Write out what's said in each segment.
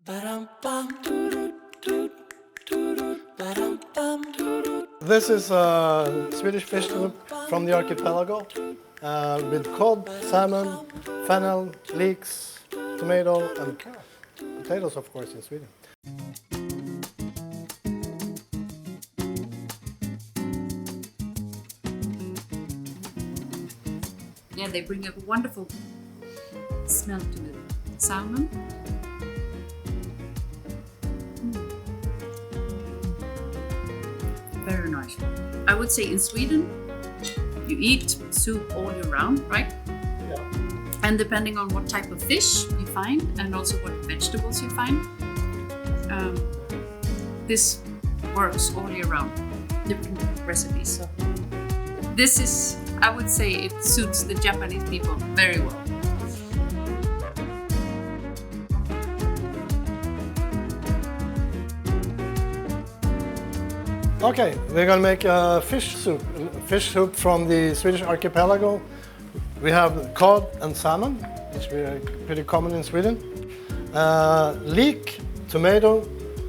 This is a Swedish fish soup from the archipelago with cod, salmon, fennel, leeks, tomato and carrot. Potatoes, of course, in Sweden. Yeah, they bring a wonderful smell to the salmon. Very nice. I would say in Sweden, you eat soup all year round, right? Yeah. And depending on what type of fish you find and also what vegetables you find, this works all year round, different recipes. So this is, I would say it suits the Japanese people very well. Okay, we're going to make a fish soup from the Swedish archipelago. We have cod and salmon, which are pretty common in Sweden. Leek, tomato,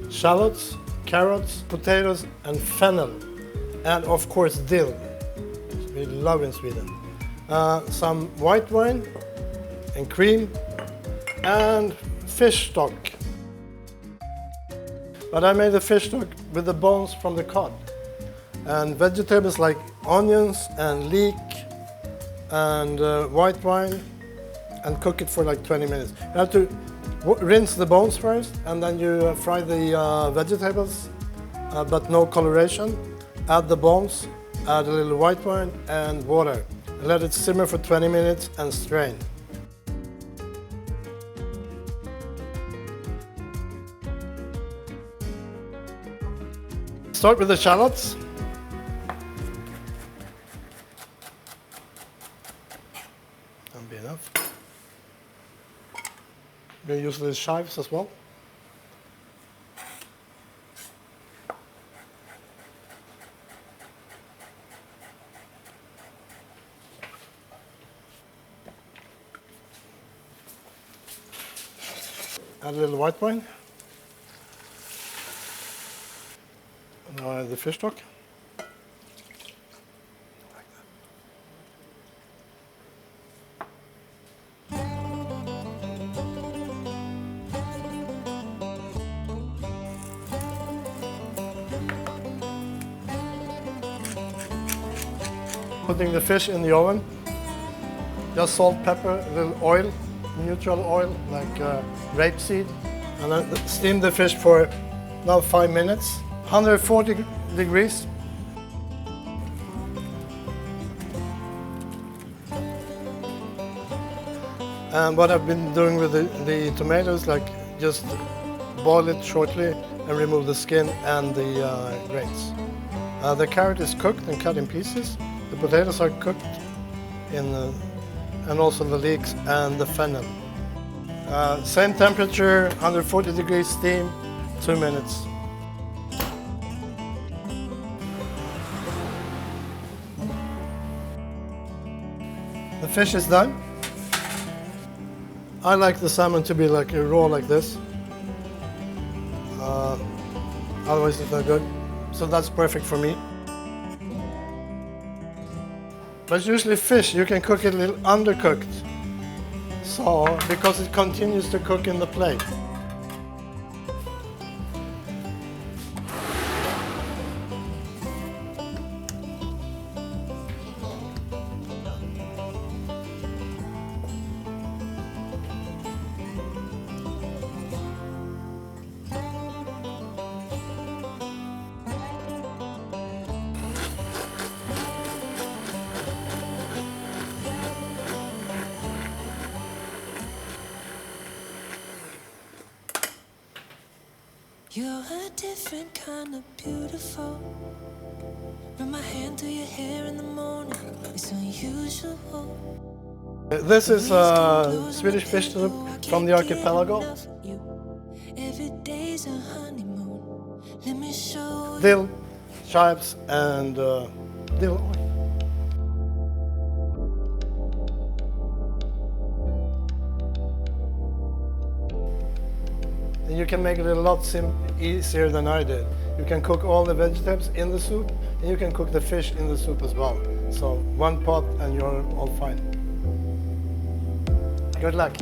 shallots, carrots, potatoes and fennel. And of course dill, which we love in Sweden. Some white wine and cream and fish stock. But I made the fish stock with the bones from the cod. And vegetables like onions and leek and white wine, and cook it for like 20 minutes. You have to rinse the bones first, and then you fry the vegetables, but no coloration. Add the bones, add a little white wine and water. And let it simmer for 20 minutes and strain. Start with the shallots. That'll be enough. We use the chives as well. Add a little white wine. Now the fish stock. Like that. Putting the fish in the oven. Just salt, pepper, a little oil, neutral oil like rapeseed, and then steam the fish for now 5 minutes. 140 degrees. And what I've been doing with the tomatoes, like just boil it shortly and remove the skin and the grains. The carrot is cooked and cut in pieces. The potatoes are cooked and also the leeks and the fennel. Same temperature, 140 degrees steam, 2 minutes. The fish is done. I like the salmon to be like raw like this. Otherwise it's not good. So that's perfect for me. But usually fish, you can cook it a little undercooked. So, because it continues to cook in the plate. You're a different kind of beautiful. Run my hand through your hair in the morning. It's unusual. This is a Swedish fish soup from the archipelago. Every day's a honeymoon. Let me show you. Dill, chives and dill oil. And you can make it a lot easier than I did. You can cook all the vegetables in the soup, and you can cook the fish in the soup as well. So one pot and you're all fine. Good luck.